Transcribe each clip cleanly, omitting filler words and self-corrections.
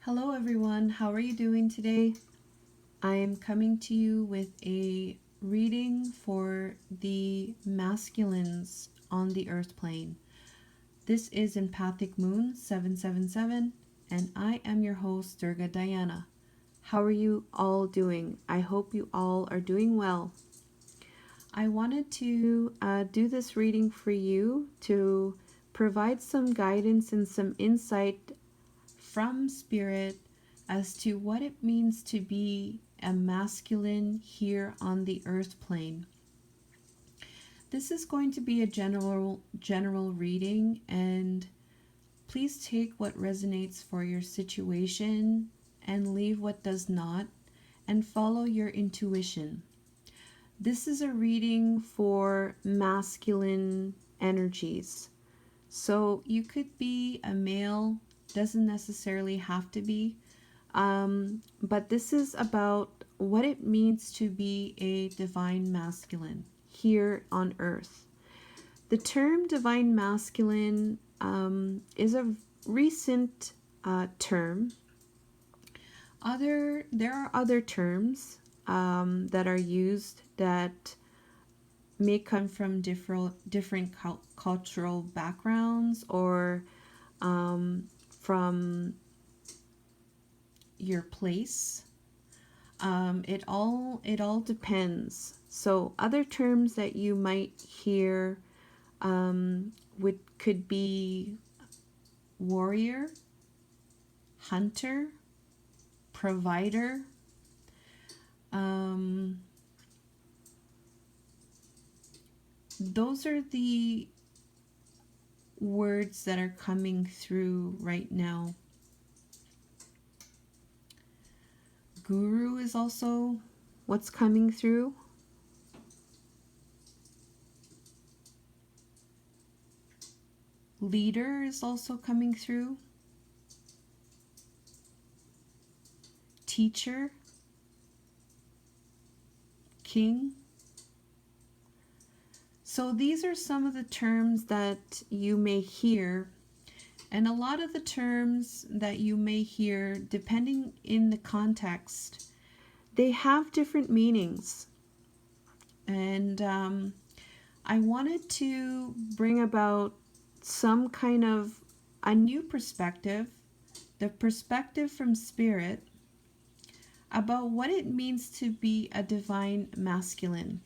Hello everyone, how are you doing today? I am coming to you with a reading for the masculines on the earth plane. This is Empathic Moon 777 and I am your host Durga Diana. How are you all doing? I hope you all are doing well. I wanted to do this reading for you to provide some guidance and some insight from spirit as to what it means to be a masculine here on the earth plane. This is going to be a general reading, and please take what resonates for your situation and leave what does not, and follow your intuition. This is a reading for masculine energies. So you could be a male, doesn't necessarily have to be, but this is about what it means to be a divine masculine here on earth. The term divine masculine is a recent term. There are other terms that are used that may come from different cultural backgrounds or from your place. It all depends. So other terms that you might hear could be warrior, hunter, provider. Those are the words that are coming through right now. Guru is also what's coming through. Leader is also coming through. Teacher. King. So these are some of the terms that you may hear, and a lot of the terms that you may hear, depending in the context, they have different meanings. And I wanted to bring about some kind of a new perspective, the perspective from spirit, about what it means to be a divine masculine.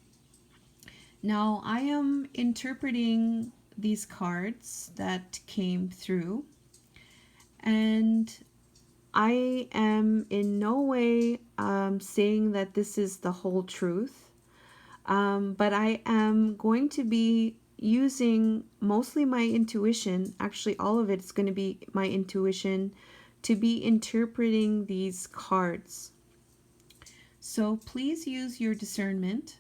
Now, I am interpreting these cards that came through, and I am in no way saying that this is the whole truth, but I am going to be using mostly my intuition. Actually, all of it's going to be my intuition to be interpreting these cards. So please use your discernment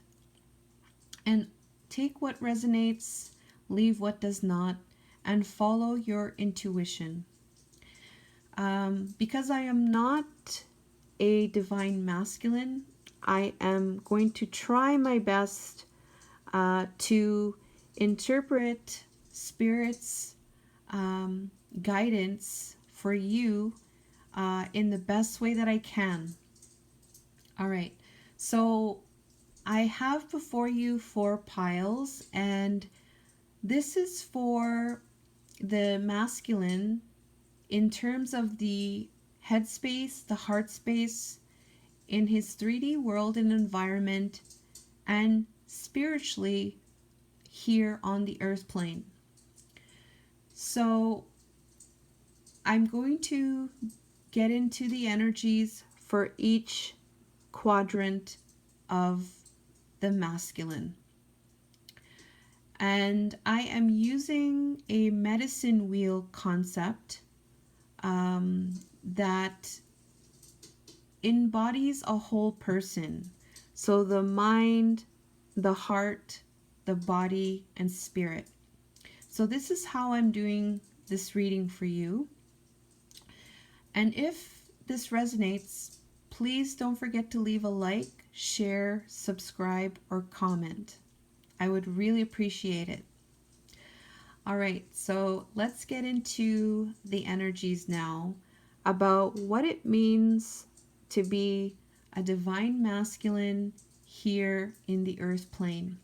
and take what resonates, leave what does not, and follow your intuition. Because I am not a divine masculine, I am going to try my best to interpret Spirit's guidance for you in the best way that I can. All right, so I have before you 4 piles, and this is for the masculine in terms of the headspace, the heart space, in his 3D world and environment, and spiritually here on the earth plane. So I'm going to get into the energies for each quadrant of the masculine. And I am using a medicine wheel concept that embodies a whole person. So the mind, the heart, the body, and spirit. So this is how I'm doing this reading for you. And if this resonates, please don't forget to leave a like, share, subscribe, or comment. I would really appreciate it. All right, so let's get into the energies now. about what it means to be a divine masculine here in the earth plane.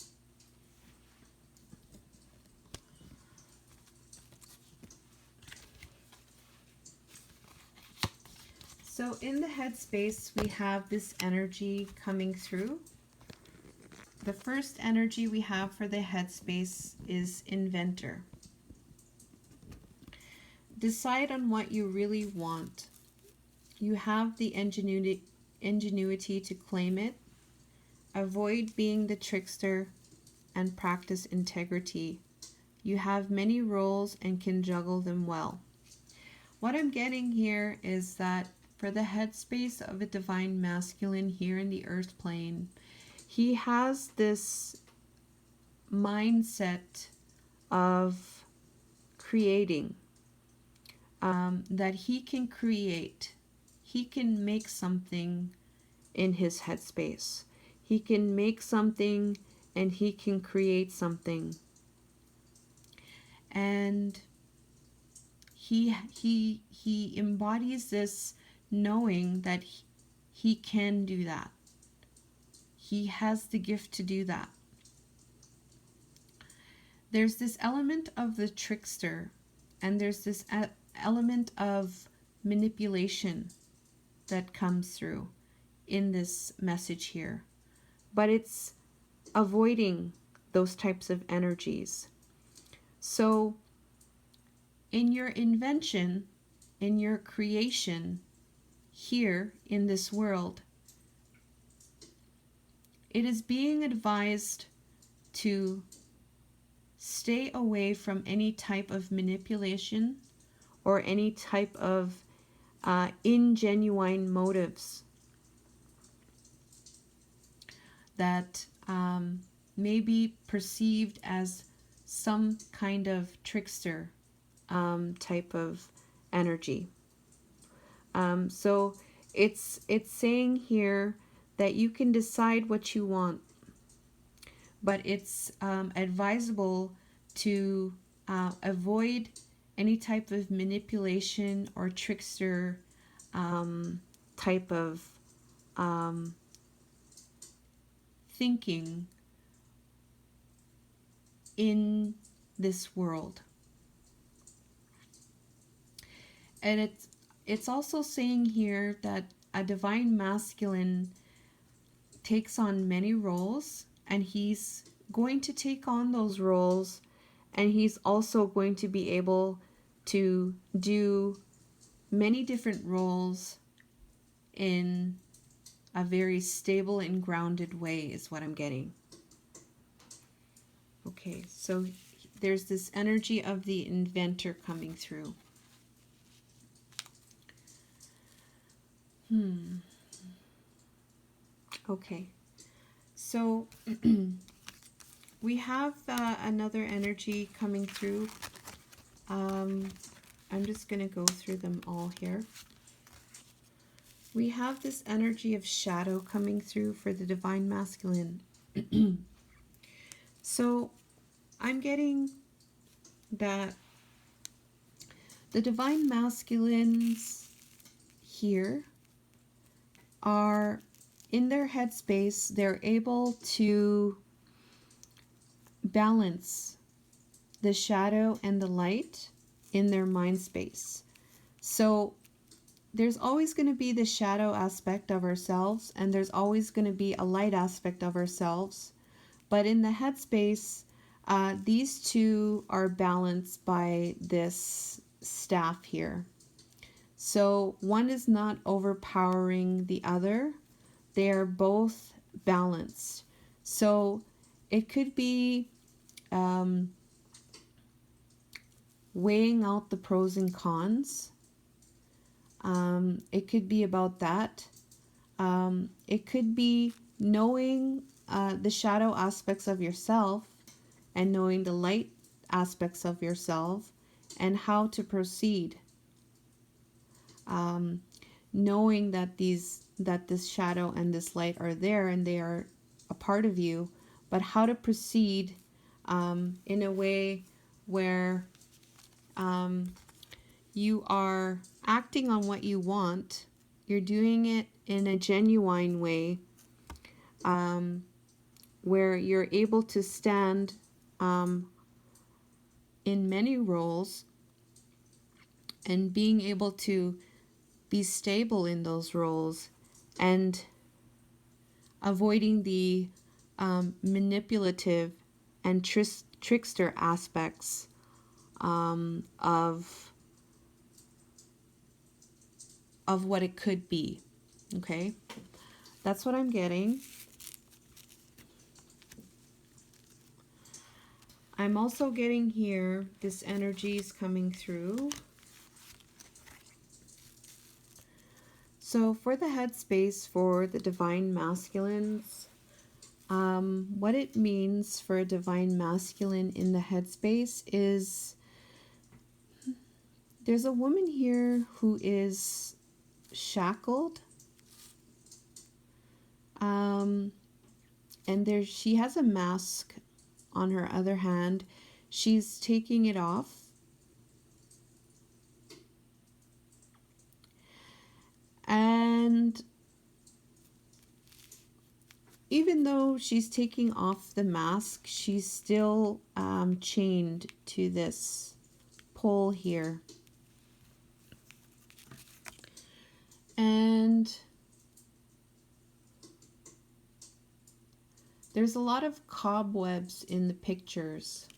So in the headspace, we have this energy coming through. The first energy we have for the headspace is inventor. Decide on what you really want. You have the ingenuity to claim it. Avoid being the trickster and practice integrity. You have many roles and can juggle them well. What I'm getting here is that for the headspace of a divine masculine here in the earth plane, he has this mindset of creating, that he can create. He can make something in his headspace. He can make something and he can create something. And he embodies this knowing that he can do that. He has the gift to do that. There's this element of the trickster, and there's this element of manipulation that comes through in this message here. But it's avoiding those types of energies. So in your invention, in your creation here in this world, it is being advised to stay away from any type of manipulation or any type of ingenuine motives that may be perceived as some kind of trickster type of energy. So it's saying here that you can decide what you want, but it's advisable to avoid any type of manipulation or trickster type of thinking in this world. And it's also saying here that a divine masculine takes on many roles, and he's going to take on those roles, and he's also going to be able to do many different roles in a very stable and grounded way is what I'm getting. Okay, so there's this energy of the inventor coming through. Okay, so we have another energy coming through. I'm just going to go through them all here. We have this energy of shadow coming through for the divine masculine. So I'm getting that the divine masculines here are in their headspace. They're able to balance the shadow and the light in their mind space. So there's always going to be the shadow aspect of ourselves, and there's always going to be a light aspect of ourselves. But in the headspace, these two are balanced by this staff here. So one is not overpowering the other. They are both balanced. So it could be weighing out the pros and cons. It could be about that. It could be knowing the shadow aspects of yourself and knowing the light aspects of yourself and how to proceed. Knowing that this shadow and this light are there and they are a part of you, but how to proceed in a way where you are acting on what you want. You're doing it in a genuine way, where you're able to stand in many roles and being able to be stable in those roles and avoiding the manipulative and trickster aspects of what it could be. Okay, that's what I'm getting. I'm also getting here, this energy is coming through. So for the headspace for the divine masculines, what it means for a divine masculine in the headspace is there's a woman here who is shackled, and she has a mask on her other hand. She's taking it off, and even though she's taking off the mask, she's still chained to this pole here. And there's a lot of cobwebs in the pictures.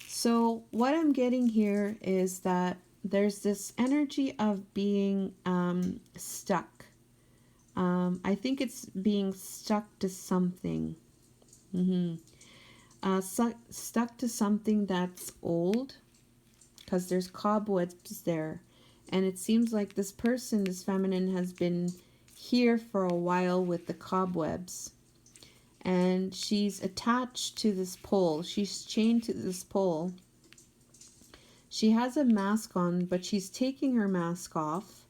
So what I'm getting here is that there's this energy of being stuck. I think it's being stuck to something. Stuck to something that's old, because there's cobwebs there. And it seems like this person, this feminine, has been here for a while with the cobwebs. And she's attached to this pole. She's chained to this pole. She has a mask on, but she's taking her mask off.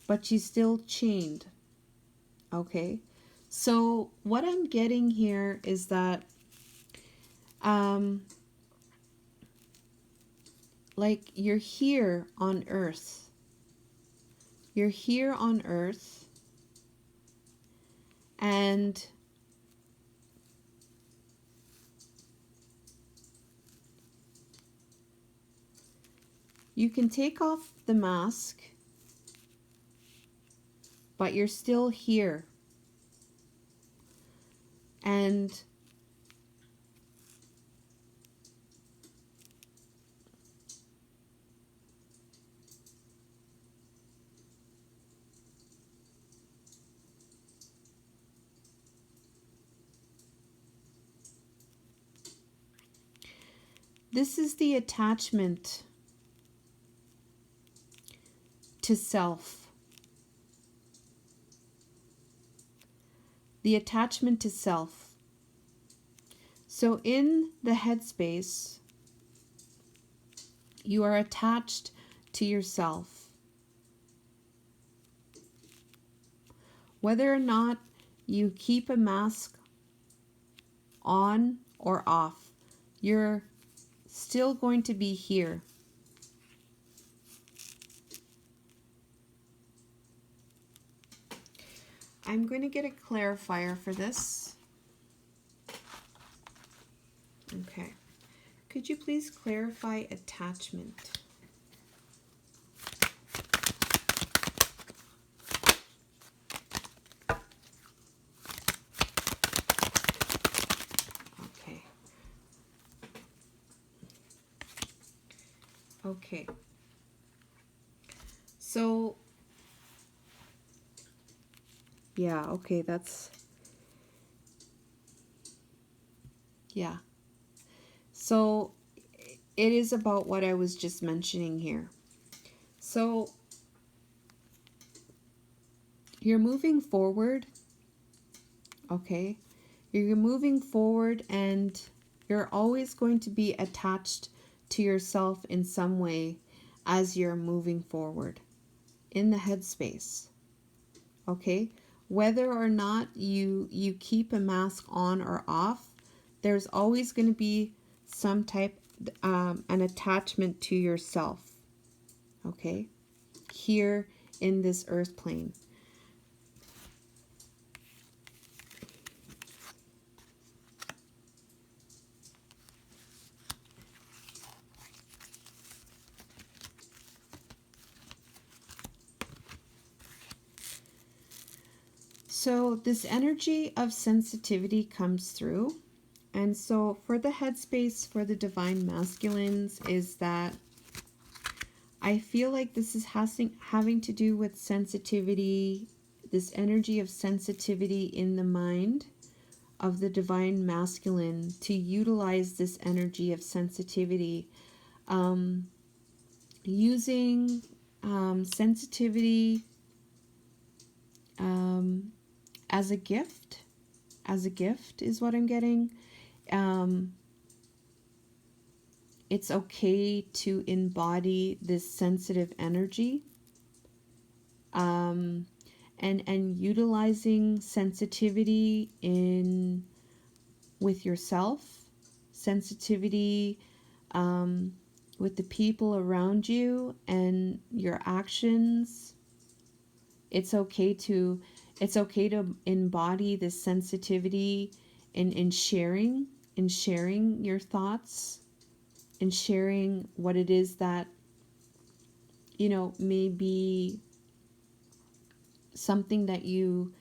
But she's still chained. Okay? So what I'm getting here is that like you're here on earth. You're here on earth, and you can take off the mask, but you're still here. And this is the attachment to self. The attachment to self. So in the headspace, you are attached to yourself. Whether or not you keep a mask on or off, you're still going to be here. I'm going to get a clarifier for this. Okay. Could you please clarify attachment? Okay. Okay. So, yeah, okay, that's, yeah. So, it is about what I was just mentioning here. So, you're moving forward, okay? You're moving forward, and you're always going to be attached to yourself in some way as you're moving forward in the headspace, okay? Whether or not you keep a mask on or off, there's always going to be some type an attachment to yourself. okay, here in this earth plane. So this energy of sensitivity comes through. And so for the headspace for the divine masculines is that I feel like this is having to do with sensitivity, this energy of sensitivity in the mind of the divine masculine, to utilize this energy of sensitivity, using sensitivity as a gift. As a gift is what I'm getting. It's okay to embody this sensitive energy, and utilizing sensitivity in with yourself, sensitivity with the people around you and your actions. It's okay to embody this sensitivity in sharing your thoughts, and sharing what it is that, you know, may be something that you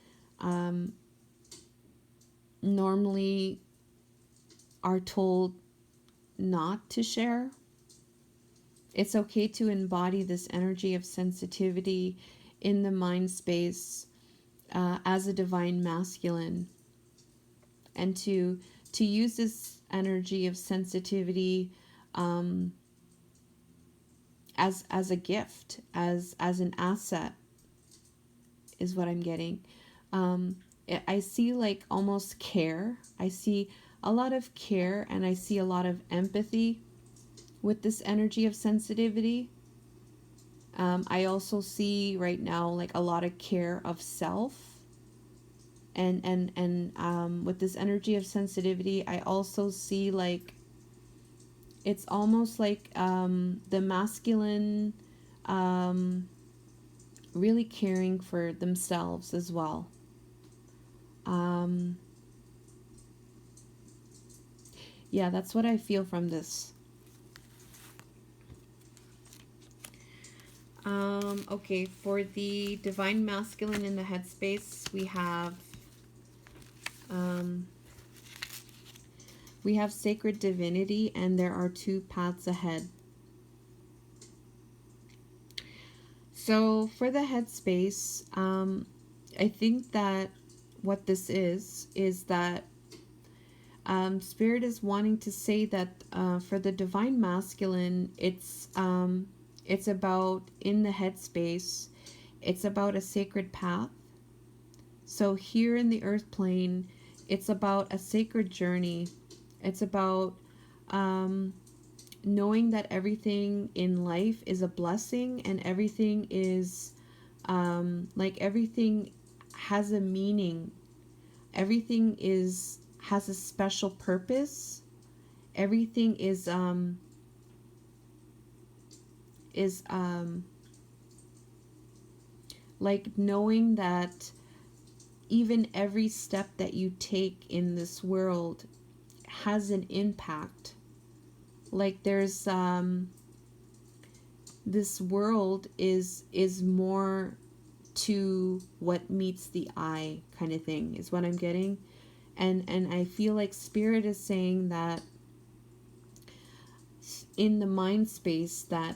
normally are told not to share. It's okay to embody this energy of sensitivity in the mind space as a divine masculine, and to use this energy of sensitivity as a gift, as an asset, is what I'm getting. I see like almost care. I see a lot of care, and I see a lot of empathy with this energy of sensitivity. I also see right now like a lot of care of self, and with this energy of sensitivity, I also see like it's almost like the masculine really caring for themselves as well. Yeah, that's what I feel from this. Okay, for the divine masculine in the headspace, we have sacred divinity, and there are two paths ahead. So for the headspace, I think that what this is that Spirit is wanting to say that for the divine masculine, it's about, in the headspace, it's about a sacred path. So here in the earth plane, it's about a sacred journey. It's about knowing that everything in life is a blessing, and everything is like everything has a meaning. Everything has a special purpose. Everything is like knowing that even every step that you take in this world has an impact. Like there's this world is more to what meets the eye, kind of thing, is what I'm getting. And I feel like Spirit is saying that in the mind space that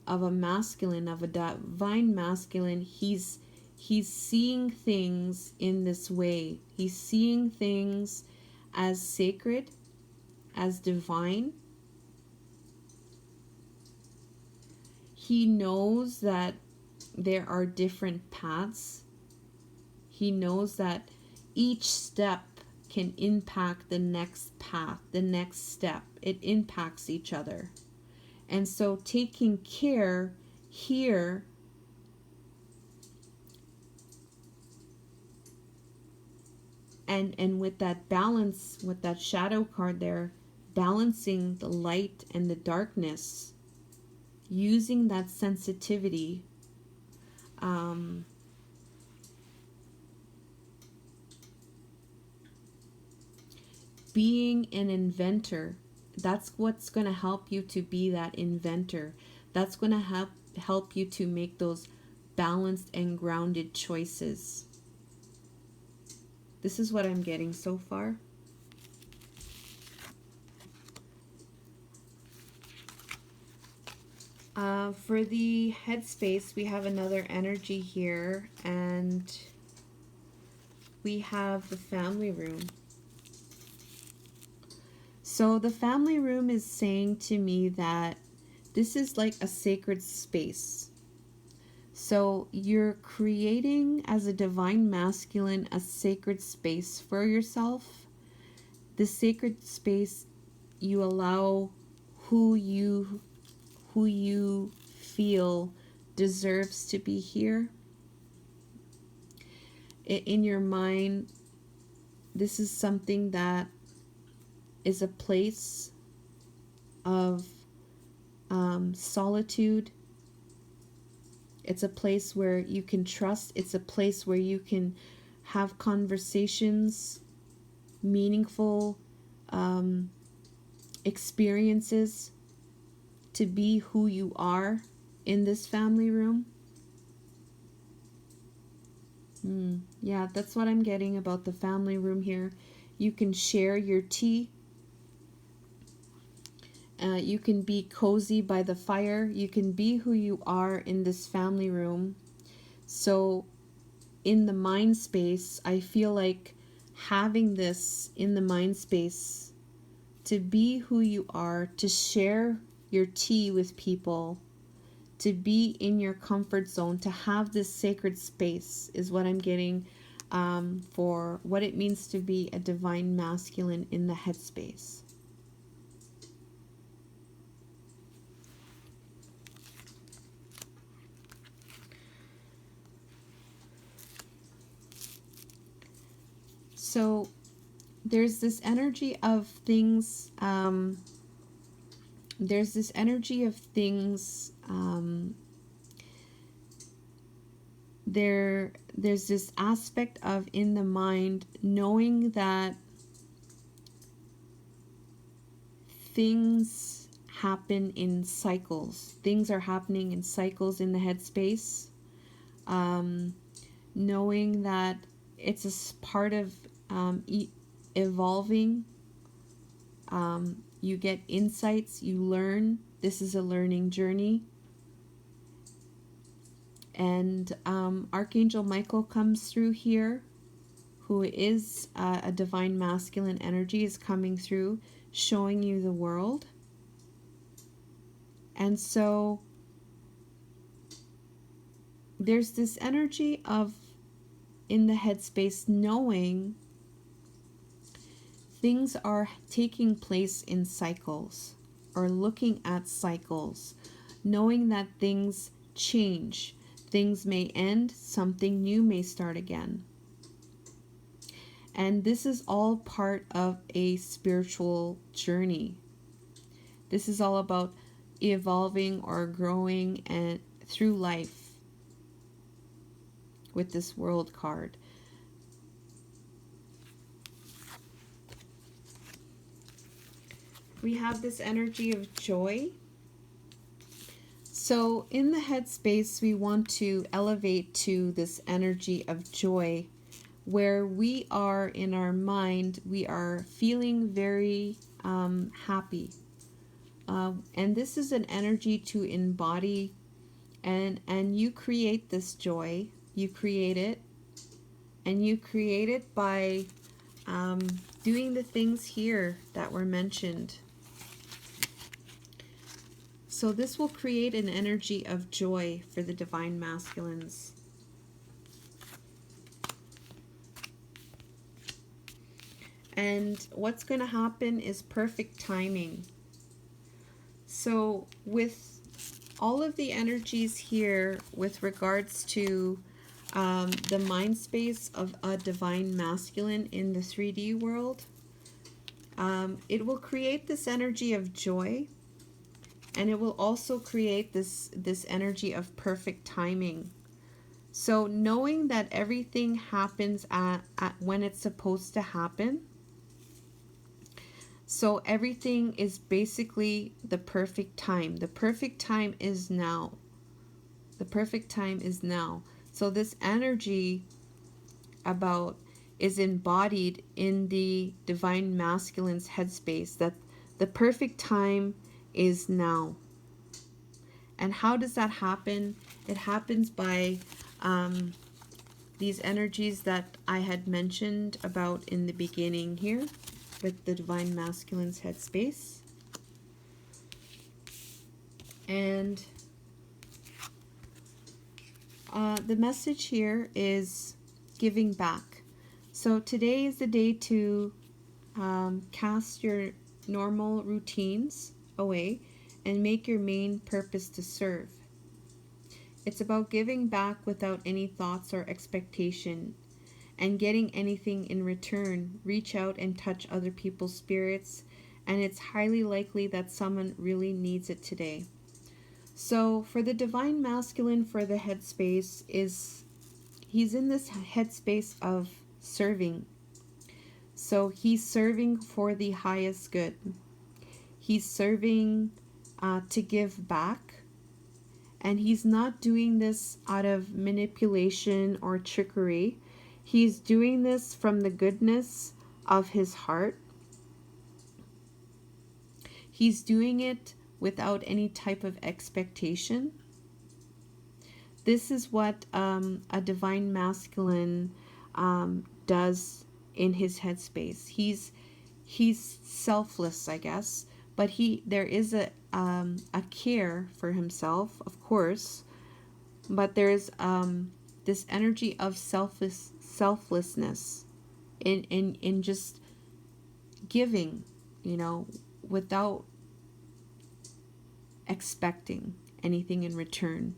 of a masculine, of a divine masculine, he's seeing things in this way. He's seeing things as sacred, as divine. He knows that there are different paths. He knows that each step can impact the next path, the next step. It impacts each other. And so taking care here and with that balance, with that shadow card there, balancing the light and the darkness, using that sensitivity being an inventor. That's what's going to help you to be that inventor. That's going to help you to make those balanced and grounded choices. This is what I'm getting so far. For the headspace, we have another energy here, and we have the family room. So the family room is saying to me that this is like a sacred space. So you're creating, as a divine masculine, a sacred space for yourself. The sacred space, you allow who you feel deserves to be here. In your mind, this is something that is a place of solitude. It's a place where you can trust. It's a place where you can have conversations, meaningful experiences, to be who you are in this family room. Yeah, that's what I'm getting about the family room here. You can share your tea. You can be cozy by the fire. You can be who you are in this family room. So in the mind space, I feel like having this in the mind space, to be who you are, to share your tea with people, to be in your comfort zone, to have this sacred space, is what I'm getting for what it means to be a divine masculine in the headspace. So there's this energy of things, there's this aspect of, in the mind, knowing that things happen in cycles. Things are happening in cycles in the headspace. Knowing that it's a part of evolving. You get insights, you learn. This is a learning journey. And Archangel Michael comes through here, who is a divine masculine energy, is coming through, showing you the world. And so there's this energy of, in the headspace, knowing things are taking place in cycles, or looking at cycles, knowing that things change. Things may end, something new may start again. And this is all part of a spiritual journey. This is all about evolving or growing and through life with this World card. We have this energy of joy. So in the headspace, we want to elevate to this energy of joy, where we are in our mind, we are feeling very happy. And this is an energy to embody, and you create this joy. You create it, and you create it by doing the things here that were mentioned. So this will create an energy of joy for the divine masculines. And what's going to happen is perfect timing. So with all of the energies here with regards to the mind space of a divine masculine in the 3D world, it will create this energy of joy. And it will also create this energy of perfect timing. So knowing that everything happens at when it's supposed to happen. So everything is basically the perfect time. The perfect time is now. The perfect time is now. So this energy about is embodied in the divine masculine's headspace, that the perfect time is now. And how does that happen? It happens by these energies that I had mentioned about in the beginning here with the divine masculine's headspace. And the message here is giving back. So today is the day to cast your normal routines away and make your main purpose to serve. It's about giving back without any thoughts or expectation and getting anything in return. Reach out and touch other people's spirits, and it's highly likely that someone really needs it today. So for the divine masculine, for the headspace, he's in this headspace of serving. So he's serving for the highest good. He's serving to give back. And he's not doing this out of manipulation or trickery. He's doing this from the goodness of his heart. He's doing it without any type of expectation. This is what a divine masculine does in his headspace. He's selfless, I guess, but there is a care for himself, of course, but there's this energy of selflessness in just giving, without expecting anything in return.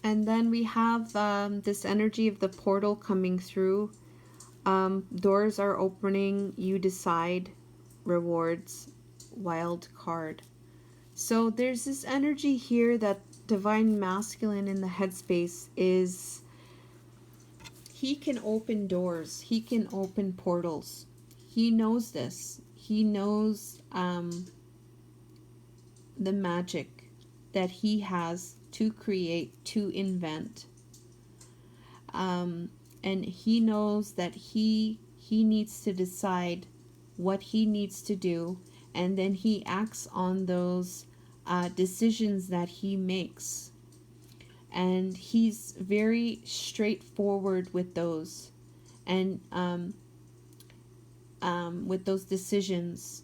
And then we have this energy of the portal coming through. Doors are opening, you decide, rewards, wild card. So there's this energy here that divine masculine in the headspace is, he can open doors, he can open portals. He knows this. He knows the magic that he has to create, to invent. And he knows that he needs to decide what he needs to do, and then he acts on those decisions that he makes. And he's very straightforward with those, and with those decisions.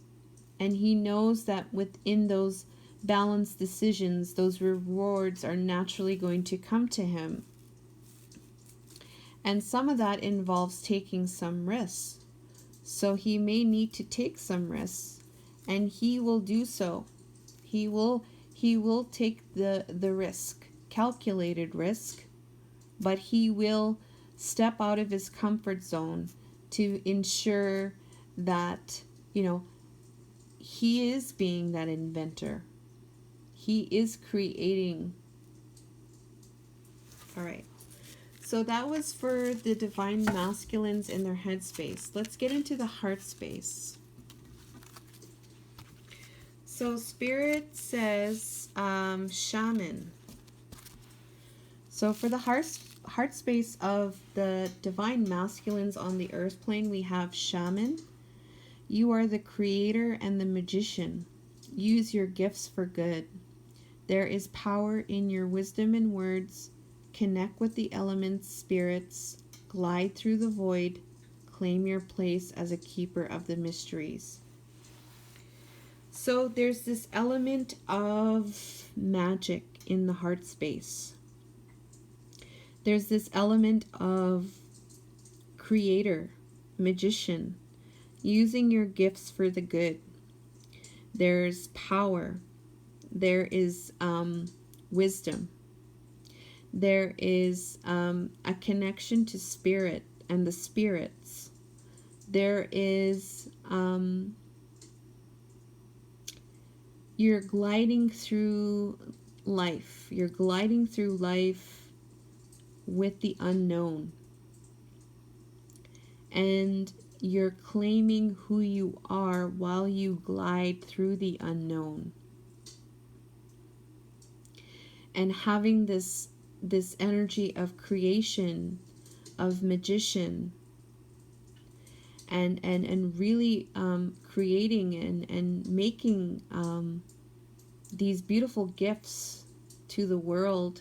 And he knows that within those balanced decisions, those rewards are naturally going to come to him. And some of that involves taking some risks. So he may need to take some risks, and he will do so. He will take the risk, calculated risk, but he will step out of his comfort zone to ensure that, he is being that inventor. He is creating. All right. So that was for the divine masculines in their headspace. Let's get into the heart space. So Spirit says shaman. So for the heart space of the divine masculines on the earth plane, we have shaman. You are the creator and the magician. Use your gifts for good. There is power in your wisdom and words. Connect with the elements, spirits. Glide through the void. Claim your place as a keeper of the mysteries. So there's this element of magic in the heart space. There's this element of creator, magician, using your gifts for the good. There's power. There is wisdom. There is a connection to spirit and the spirits. there is, you're gliding through life. You're gliding through life with the unknown. And you're claiming who you are while you glide through the unknown. And having this energy of creation, of magician, and really creating and making these beautiful gifts to the world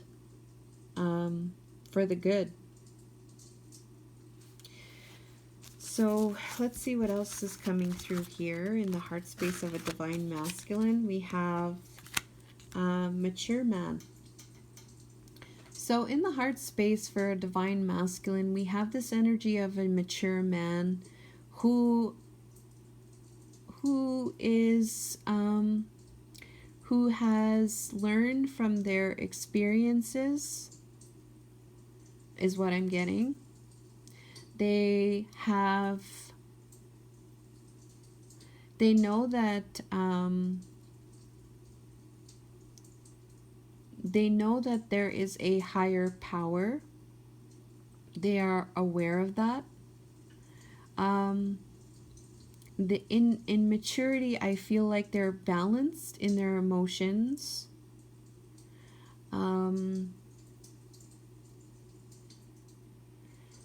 for the good. So let's see what else is coming through here in the heart space of a divine masculine. We have mature man. So in the heart space for a divine masculine, we have this energy of a mature man who is who has learned from their experiences, is what I'm getting. They know that there is a higher power. They are aware of that. In maturity, I feel like they're balanced in their emotions.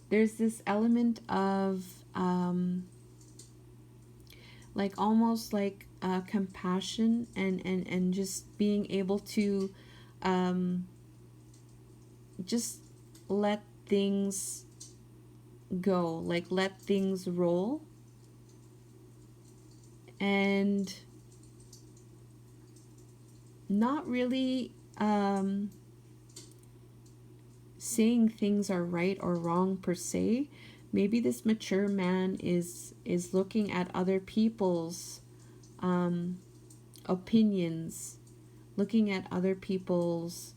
There's this element of like almost like compassion and just being able to just let things go, like let things roll, and not really saying things are right or wrong per se. Maybe this mature man is looking at other people's opinions, looking at other people's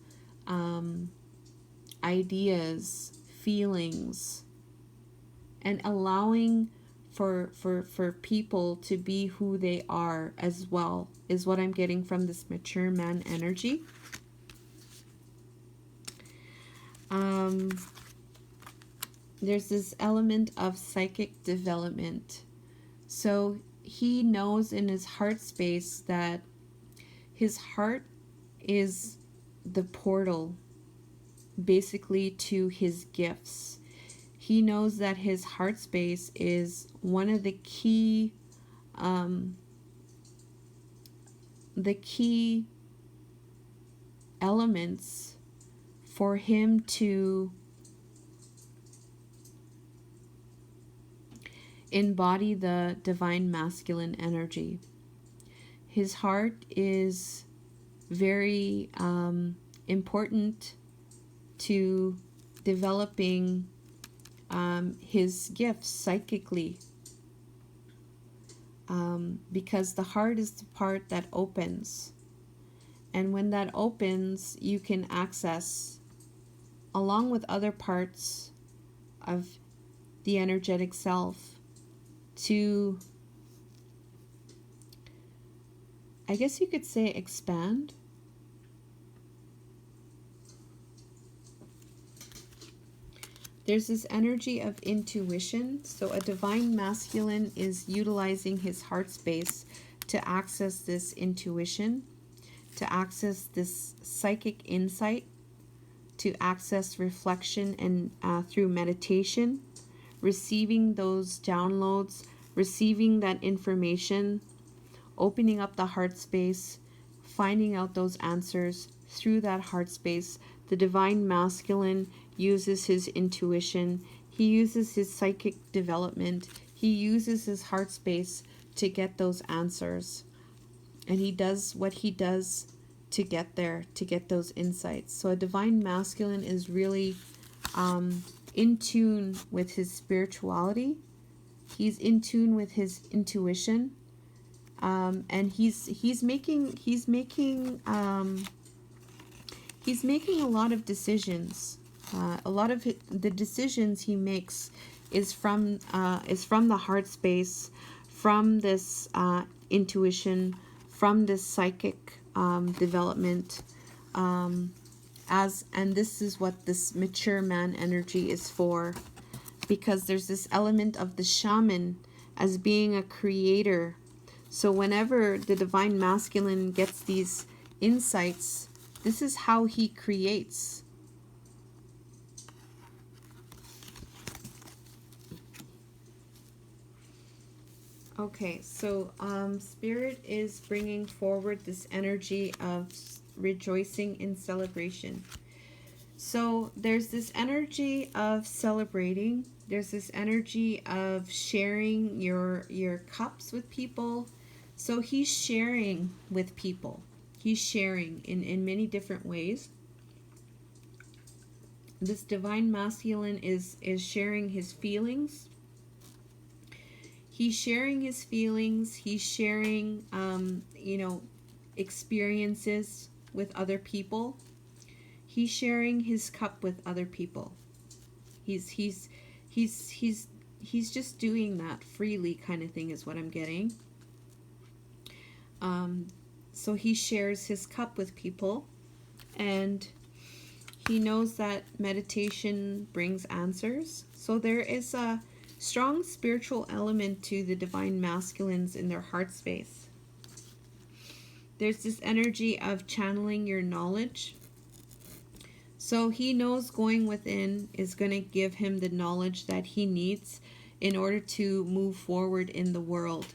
ideas, feelings, and allowing for people to be who they are as well, is what I'm getting from this mature man energy. There's this element of psychic development. So he knows in his heart space that his heart is the portal basically to his gifts. He knows that his heart space is one of the key elements for him to embody the divine masculine energy. His heart is very important to developing his gifts psychically, because the heart is the part that opens, and when that opens, you can access, along with other parts of the energetic self, to, I guess you could say, expand. There's this energy of intuition. So a divine masculine is utilizing his heart space to access this intuition, to access this psychic insight, to access reflection and through meditation, receiving those downloads, receiving that information, opening up the heart space, finding out those answers through that heart space. The divine masculine uses his intuition, he uses his psychic development, he uses his heart space to get those answers. And he does what he does to get there, to get those insights. So a divine masculine is really in tune with his spirituality. He's in tune with his intuition, and he's making a lot of decisions. A lot of the decisions he makes is from the heart space, from this intuition, from this psychic development, and this is what this mature man energy is for, because there's this element of the shaman as being a creator. So whenever the divine masculine gets these insights, this is how he creates. Okay, so Spirit is bringing forward this energy of rejoicing in celebration. So there's this energy of celebrating. There's this energy of sharing your cups with people. So he's sharing with people. He's sharing in many different ways. This divine masculine is sharing his feelings. He's sharing his feelings. He's sharing, experiences with other people. He's sharing his cup with other people. He's just doing that freely, kind of thing is what I'm getting. So he shares his cup with people, and he knows that meditation brings answers. So there is a strong spiritual element to the divine masculines in their heart space. There's this energy of channeling your knowledge. So he knows going within is going to give him the knowledge that he needs in order to move forward in the world.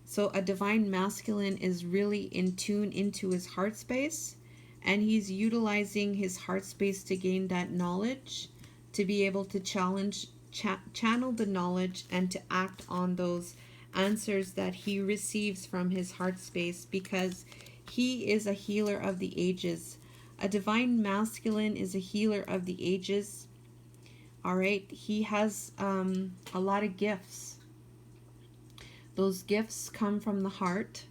So a divine masculine is really in tune into his heart space, and he's utilizing his heart space to gain that knowledge, to be able to channel the knowledge and to act on those answers that he receives from his heart space, because he is a healer of the ages. A divine masculine is a healer of the ages. All right, he has a lot of gifts. Those gifts come from the heart,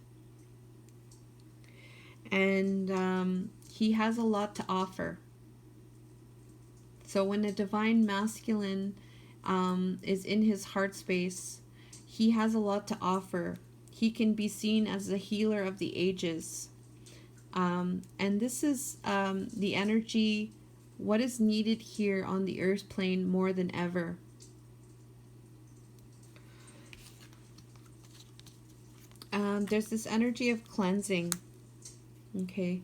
and he has a lot to offer. So when a divine masculine is in his heart space, he has a lot to offer. He can be seen as the healer of the ages. And this is the energy, what is needed here on the earth plane more than ever. There's this energy of cleansing. Okay.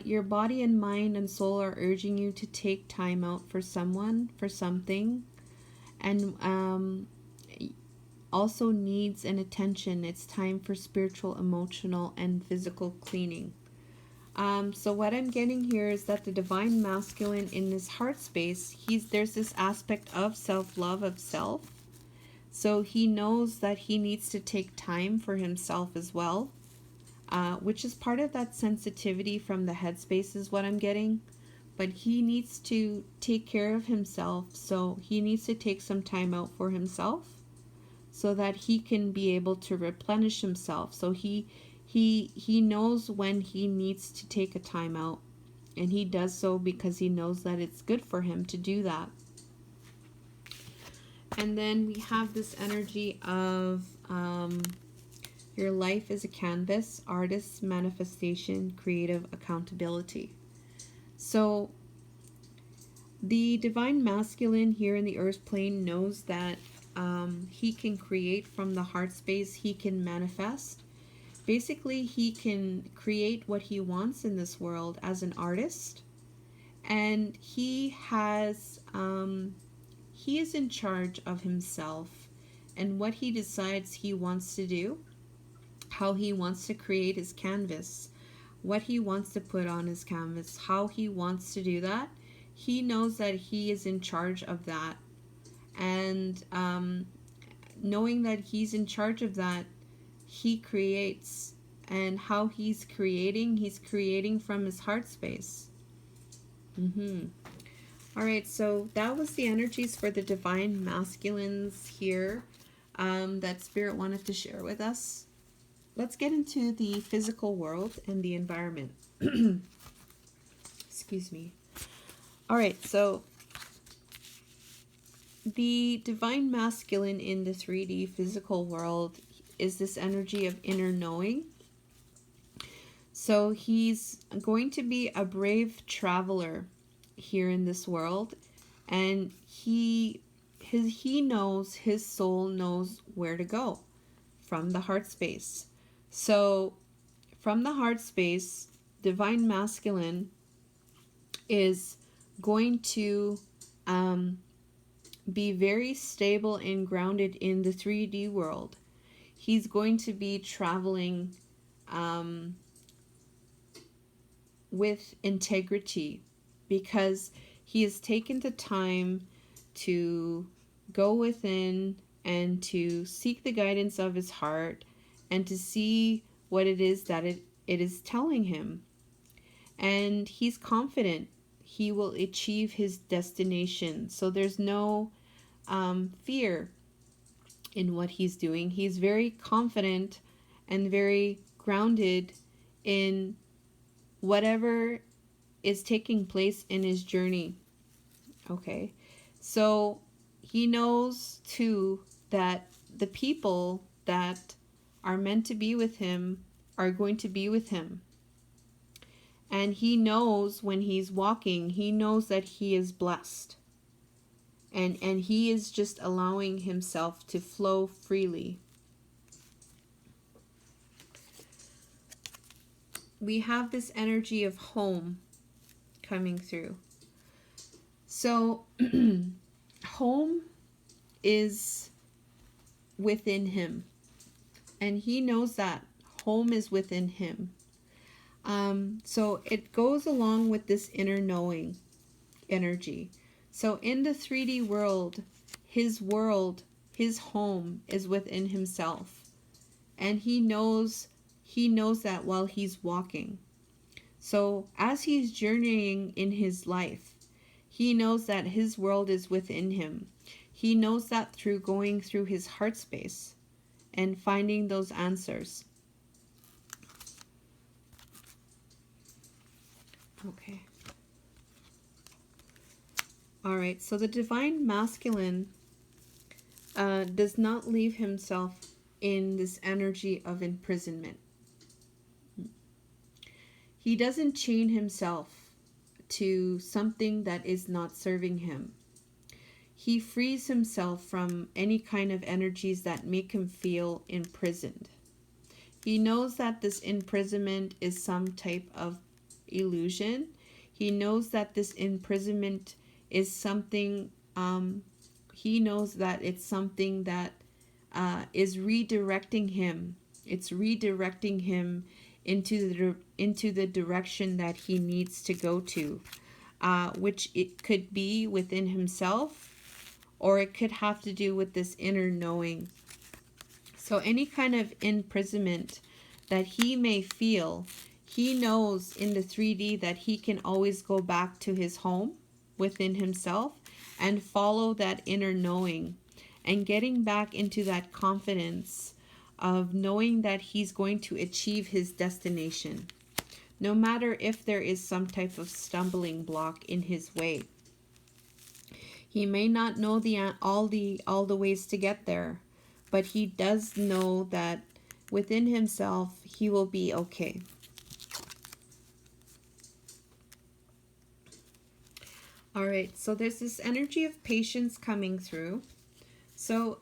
Your body and mind and soul are urging you to take time out for someone, for something, and also needs and attention. It's time for spiritual, emotional, and physical cleaning. So what I'm getting here is that the divine masculine in his heart space, there's this aspect of self-love, of self. So he knows that he needs to take time for himself as well, which is part of that sensitivity from the headspace is what I'm getting. But he needs to take care of himself, so he needs to take some time out for himself so that he can be able to replenish himself. So he knows when he needs to take a time out, and he does so because he knows that it's good for him to do that. And then we have this energy of your life is a canvas, artist, manifestation, creative accountability. So the divine masculine here in the earth plane knows that he can create from the heart space. He can manifest. Basically, he can create what he wants in this world as an artist, and he is in charge of himself and what he decides he wants to do, how he wants to create his canvas, what he wants to put on his canvas, how he wants to do that. He knows that he is in charge of that, and knowing that he's in charge of that, he creates. And how he's creating from his heart space. All right, so that was the energies for the divine masculines here that Spirit wanted to share with us. Let's get into the physical world and the environment. Excuse me. All right, so the divine masculine in the 3D physical world is this energy of inner knowing. So he's going to be a brave traveler here in this world, and he knows, his soul knows where to go from the heart space. So from the heart space, divine masculine is going to be very stable and grounded in the 3D world. He's going to be traveling with integrity, because he has taken the time to go within and to seek the guidance of his heart and to see what it is that it is telling him. And he's confident he will achieve his destination. So there's no fear in what he's doing. He's very confident and very grounded in whatever is taking place in his journey. Okay, so he knows too that the people that are meant to be with him are going to be with him. And he knows when he's walking, he knows that he is blessed. And he is just allowing himself to flow freely. We have this energy of home coming through. So home is within him, and he knows that home is within him. So it goes along with this inner knowing energy. So in the 3D world, his home is within himself, and he knows that while he's walking. So as he's journeying in his life, he knows that his world is within him. He knows that through going through his heart space and finding those answers. Okay. All right, so the divine masculine does not leave himself in this energy of imprisonment. He doesn't chain himself to something that is not serving him. He frees himself from any kind of energies that make him feel imprisoned. He knows that this imprisonment is some type of illusion. He knows that this imprisonment is something, he knows that it's something that is redirecting him. It's redirecting him into the direction that he needs to go to, which it could be within himself, or it could have to do with this inner knowing. So any kind of imprisonment that he may feel, he knows in the 3D that he can always go back to his home within himself and follow that inner knowing, and getting back into that confidence of knowing that he's going to achieve his destination, no matter if there is some type of stumbling block in his way. He may not know all the ways to get there, but he does know that within himself he will be okay. All right, so there's this energy of patience coming through. So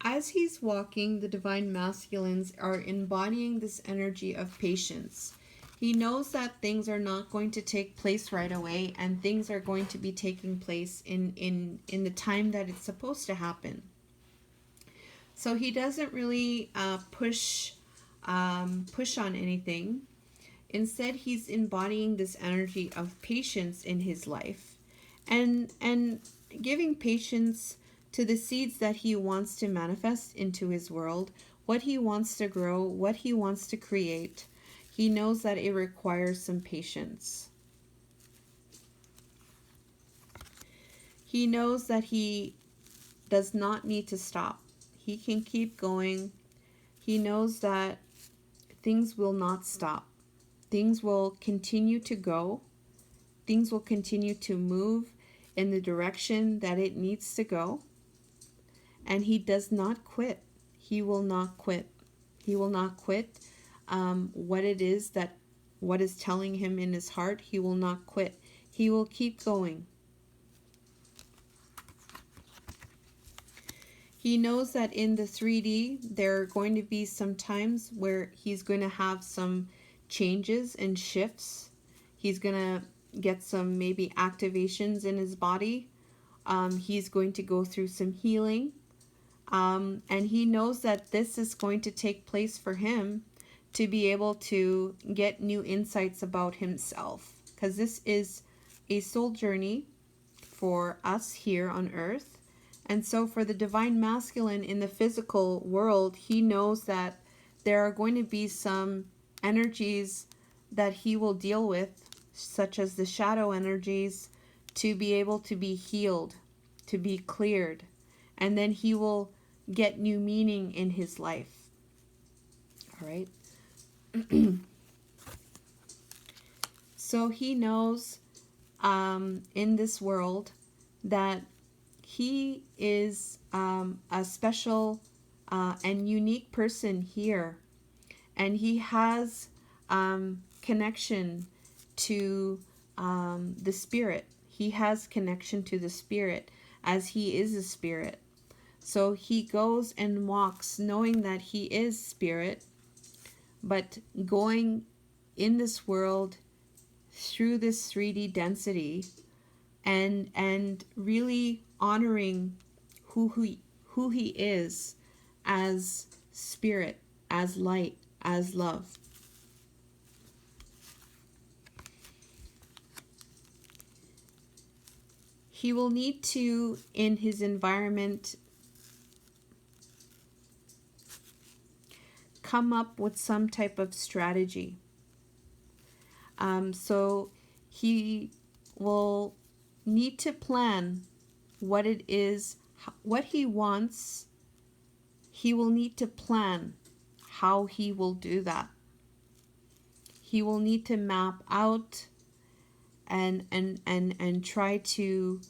as he's walking, the divine masculines are embodying this energy of patience. He knows that things are not going to take place right away, and things are going to be taking place in the time that it's supposed to happen. So he doesn't really push on anything. Instead, he's embodying this energy of patience in his life, and giving patience to the seeds that he wants to manifest into his world, what he wants to grow, what he wants to create. He knows that it requires some patience. He knows that he does not need to stop. He can keep going. He knows that things will not stop. Things will continue to go. Things will continue to move in the direction that it needs to go. and he does not quit. He will not quit. He will not quit. What it is that what is telling him in his heart, he will not quit. He will keep going. He knows that in the 3D, there are going to be some times where he's going to have some changes and shifts. He's going to get some maybe activations in his body. He's going to go through some healing. And he knows that this is going to take place for him to be able to get new insights about himself. Because this is a soul journey for us here on earth. And so for the divine masculine in the physical world, he knows that there are going to be some energies that he will deal with, such as the shadow energies, to be able to be healed, to be cleared. And then he will get new meaning in his life. All right. So he knows in this world that he is a special and unique person here, and he has connection to the spirit. He has connection to the spirit as he is a spirit. So he goes and walks knowing that he is spirit, but going in this world through this 3D density and really honoring who he is as spirit, as light, as love. He will need to, in his environment, come up with some type of strategy. So he will need to plan what it is, what he wants. He will need to plan how he will do that. He will need to map out and try to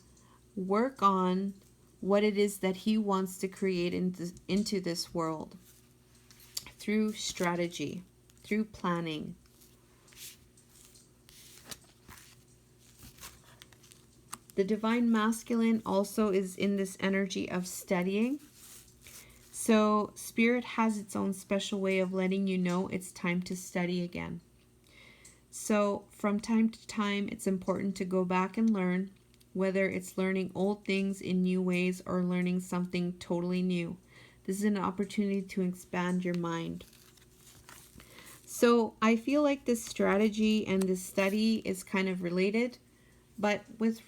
work on what it is that he wants to create into this world through strategy, through planning. The divine masculine also is in this energy of studying. So spirit has its own special way of letting you know it's time to study again. So from time to time, it's important to go back and learn, whether it's learning old things in new ways or learning something totally new. This is an opportunity to expand your mind. So I feel like this strategy and this study is kind of related, but with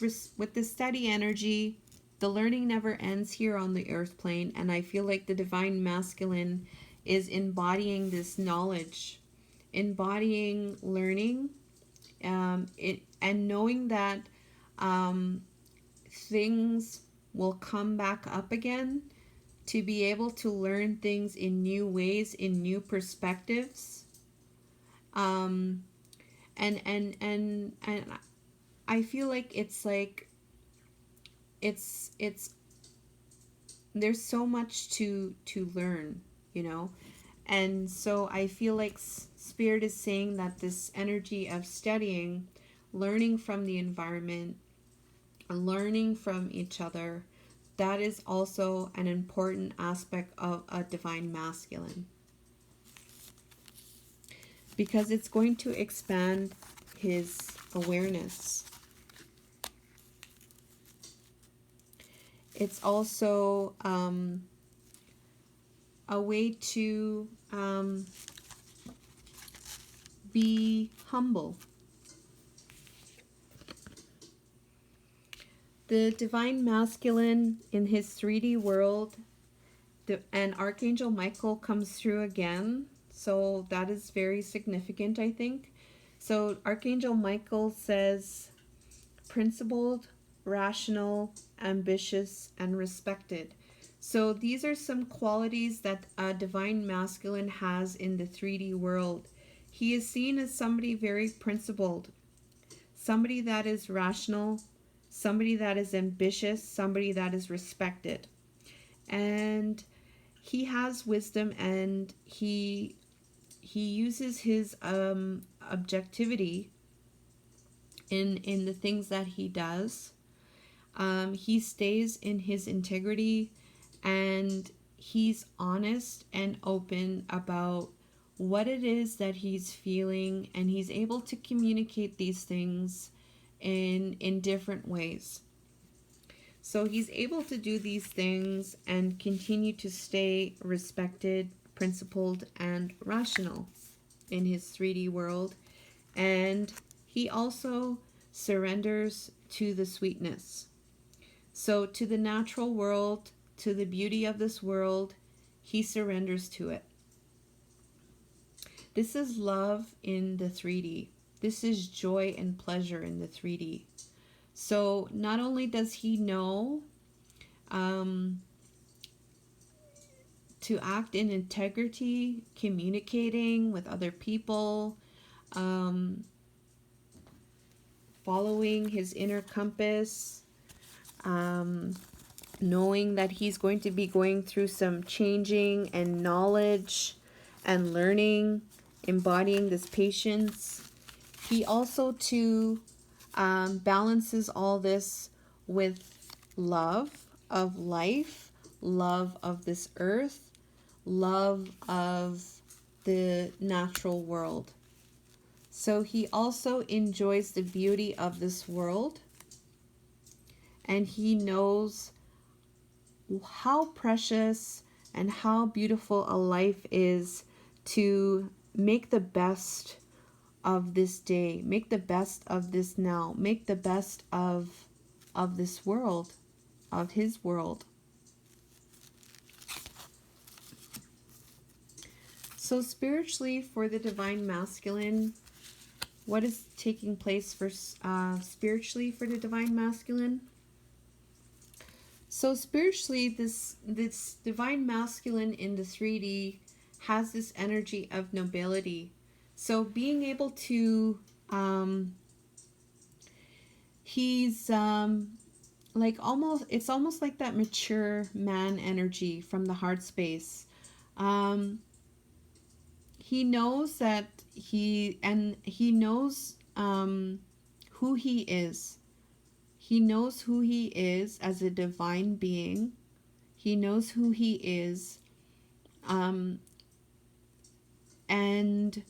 the study energy, the learning never ends here on the earth plane, and I feel like the divine masculine is embodying this knowledge, embodying learning, and knowing that things will come back up again, to be able to learn things in new ways, in new perspectives. And I feel like it's there's so much to learn, you know. And so I feel like spirit is saying that this energy of studying, learning from the environment, learning from each other, that is also an important aspect of a divine masculine, because it's going to expand his awareness. It's also a way to be humble. The divine masculine in his 3D world, and Archangel Michael comes through again. So that is very significant, I think. So Archangel Michael says, principled, rational, ambitious, and respected. So these are some qualities that a divine masculine has in the 3D world. He is seen as somebody very principled, somebody that is rational, somebody that is ambitious, somebody that is respected. and he has wisdom, and he uses his objectivity in the things that he does. He stays in his integrity, and he's honest and open about what it is that he's feeling, and he's able to communicate these things in different ways. So he's able to do these things and continue to stay respected, principled, and rational in his 3D world. And he also surrenders to the sweetness. So to the natural world, to the beauty of this world, he surrenders to it. This is love in the 3D. This is joy and pleasure in the 3D. So not only does he know to act in integrity, communicating with other people, following his inner compass, knowing that he's going to be going through some changing and knowledge and learning, embodying this patience. He also too balances all this with love of life, love of this earth, love of the natural world. So he also enjoys the beauty of this world, and he knows how precious and how beautiful a life is to make the best of this day, make the best of this now, make the best of this world, of his world. So spiritually, for the divine masculine, what is taking place for spiritually for the divine masculine? So spiritually, this divine masculine in the 3D has this energy of nobility. So being able to, he's like almost, it's almost like that mature man energy from the heart space. He knows that he knows who he is. He knows who he is as a divine being. He knows who he is. And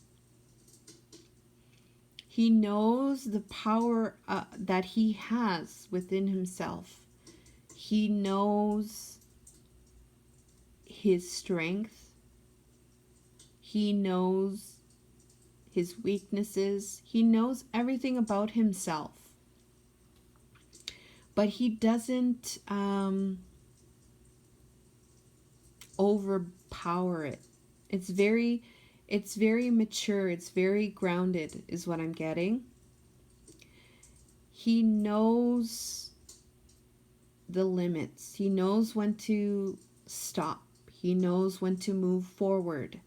he knows the power that he has within himself. He knows his strength. He knows his weaknesses. He knows everything about himself. But he doesn't overpower it. It's very mature. It's very grounded, is what I'm getting. He knows the limits. He knows when to stop. He knows when to move forward.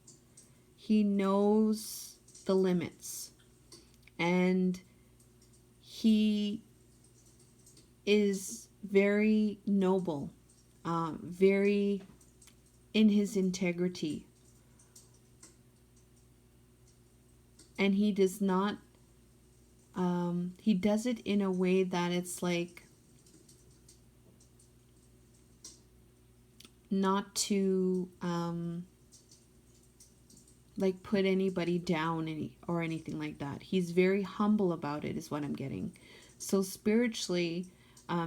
He knows the limits. And he is very noble, very in his integrity. And he does not, he does it in a way that it's like not to like put anybody down or anything like that. He's very humble about it, is what I'm getting. So spiritually,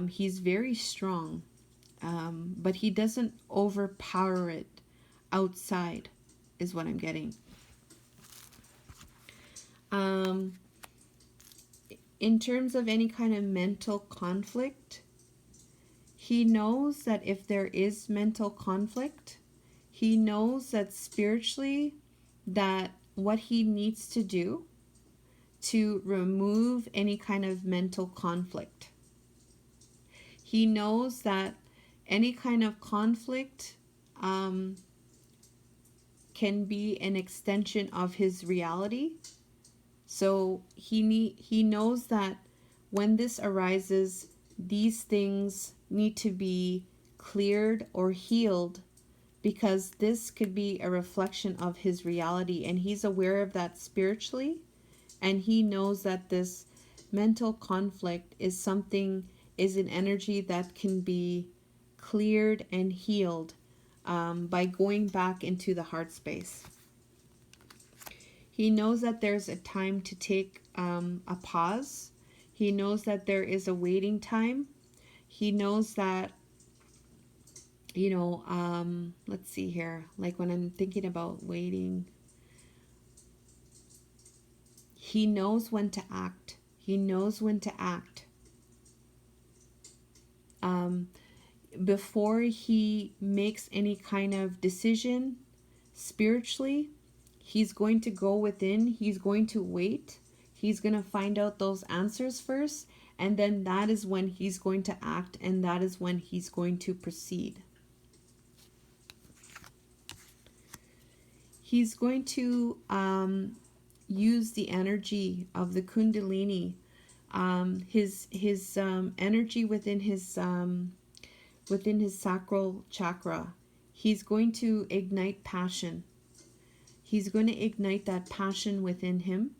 he's very strong, but he doesn't overpower it outside, is what I'm getting. In terms of any kind of mental conflict, he knows that if there is mental conflict, he knows that spiritually, that what he needs to do to remove any kind of mental conflict. He knows that any kind of conflict can be an extension of his reality. So he knows that when this arises, these things need to be cleared, or healed, because this could be a reflection of his reality, and he's aware of that spiritually, and he knows that this mental conflict is an energy that can be cleared and healed by going back into the heart space. He knows that there's a time to take a pause. He knows that there is a waiting time. He knows that, let's see here, like when I'm thinking about waiting, he knows when to act. He knows when to act. Before he makes any kind of decision spiritually, he's going to go within, he's going to wait, he's going to find out those answers first, and then that is when he's going to act, and that is when he's going to proceed. He's going to use the energy of the Kundalini, his energy within his sacral chakra. He's going to ignite passion. He's going to ignite that passion within him.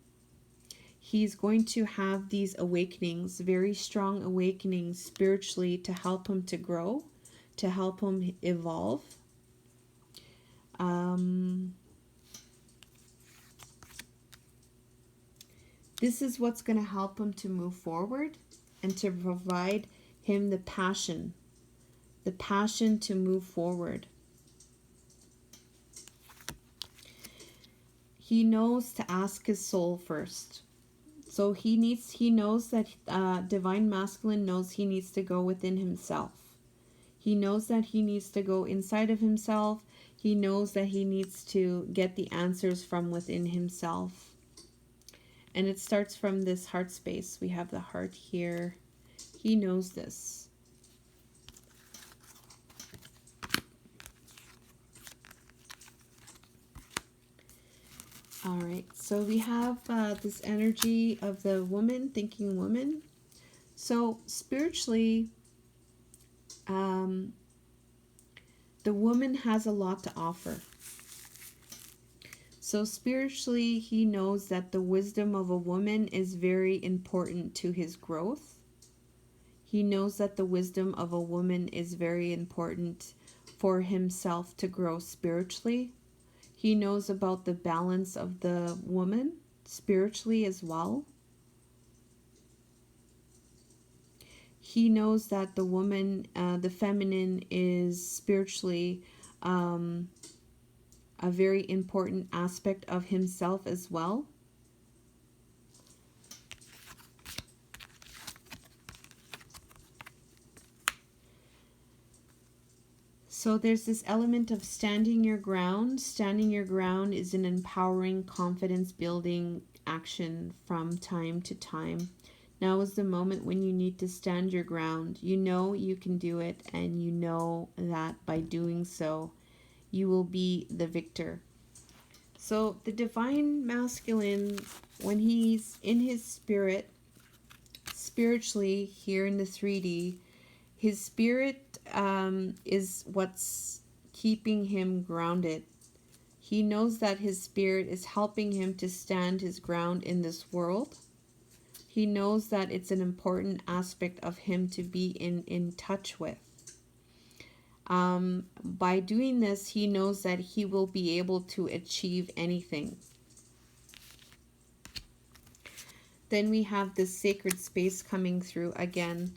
He's going to have these awakenings, very strong awakenings spiritually, to help him to grow, to help him evolve. This is what's going to help him to move forward and to provide him the passion to move forward. He knows to ask his soul first. So he knows that Divine Masculine knows he needs to go within himself. He knows that he needs to go inside of himself. He knows that he needs to get the answers from within himself. And it starts from this heart space. We have the heart here. He knows this. All right, so we have this energy of the woman, thinking woman. So spiritually, the woman has a lot to offer. So spiritually, he knows that the wisdom of a woman is very important to his growth. He knows that the wisdom of a woman is very important for himself to grow spiritually. He knows about the balance of the woman spiritually as well. He knows that the woman, the feminine, is spiritually a very important aspect of himself as well. So there's this element of standing your ground. Standing your ground is an empowering, confidence-building action from time to time. Now is the moment when you need to stand your ground. You know you can do it, and you know that by doing so, you will be the victor. So the Divine Masculine, when he's in his spirit, spiritually here in the 3D, his spirit is what's keeping him grounded. He knows that his spirit is helping him to stand his ground in this world. He knows that it's an important aspect of him to be in touch with. By doing this, he knows that he will be able to achieve anything. Then we have this sacred space coming through again.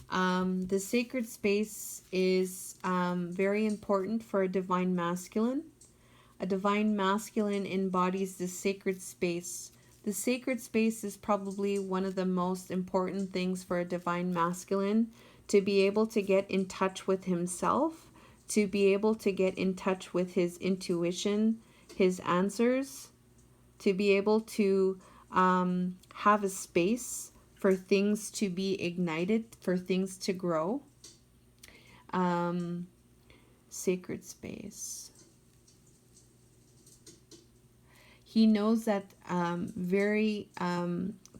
The sacred space is very important for a Divine Masculine. A Divine Masculine embodies the sacred space. The sacred space is probably one of the most important things for a Divine Masculine, to be able to get in touch with himself, to be able to get in touch with his intuition, his answers, to be able to have a space for things to be ignited, for things to grow. Sacred space. He knows that very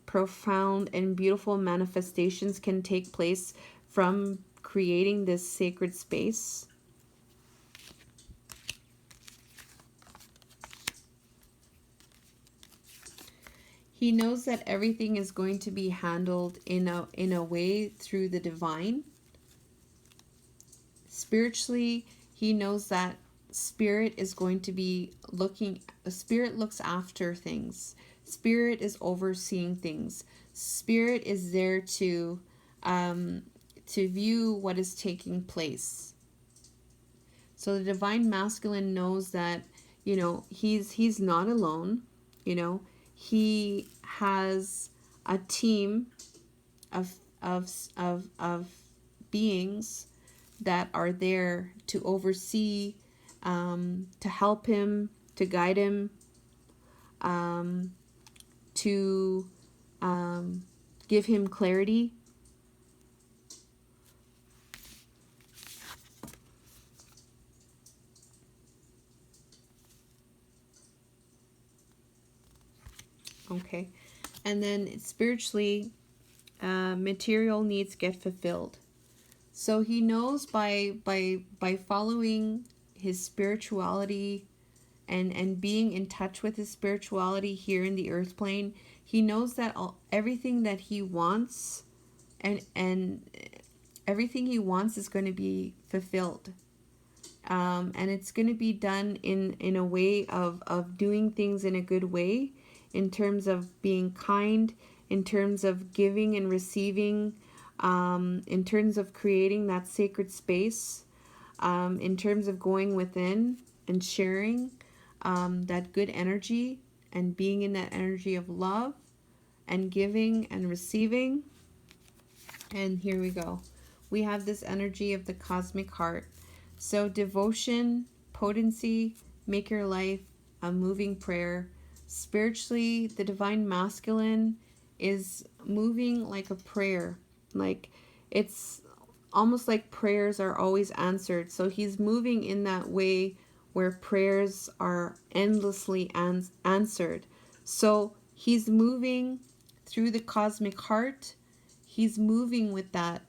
profound and beautiful manifestations can take place from creating this sacred space. He knows that everything is going to be handled in a way through the divine. Spiritually, he knows that spirit is going to be spirit looks after things. Spirit is overseeing things. Spirit is there to view what is taking place. So the divine masculine knows that, you know, he's not alone. You know, he has a team of beings that are there to oversee, to help him, to guide him, to give him clarity. Okay, and then spiritually, material needs get fulfilled. So he knows by following his spirituality and being in touch with his spirituality here in the earth plane, he knows that everything that he wants and everything he wants is going to be fulfilled. And it's going to be done in a way of doing things in a good way, in terms of being kind, in terms of giving and receiving, in terms of creating that sacred space, in terms of going within and sharing that good energy and being in that energy of love and giving and receiving. And here we go. We have this energy of the cosmic heart. So devotion, potency, make your life a moving prayer. Spiritually, the divine masculine is moving like a prayer. Like, it's almost like prayers are always answered. So he's moving in that way where prayers are endlessly answered. So he's moving through the cosmic heart. He's moving with that.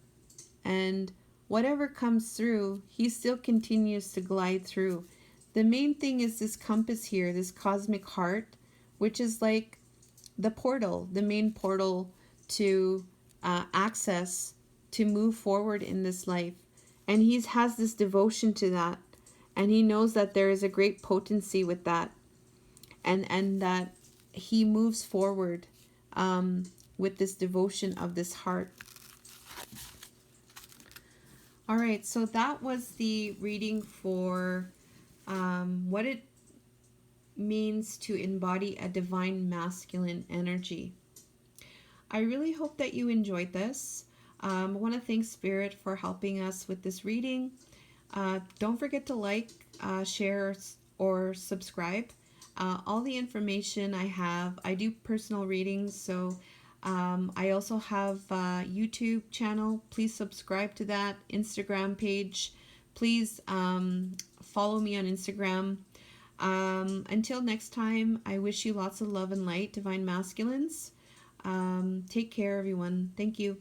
And whatever comes through, he still continues to glide through. The main thing is this compass here, this cosmic heart, which is like the portal, the main portal to access, to move forward in this life. And he has this devotion to that. And he knows that there is a great potency with that. And that he moves forward with this devotion of this heart. All right, so that was the reading for what it means to embody a divine masculine energy. I really hope that you enjoyed this. I want to thank Spirit for helping us with this reading. Don't forget to like, share, or subscribe. All the information I do personal readings, so I also have a YouTube channel. Please subscribe to that. Instagram page. Please follow me on Instagram. Until next time, I wish you lots of love and light, divine masculines. Take care, everyone. Thank you.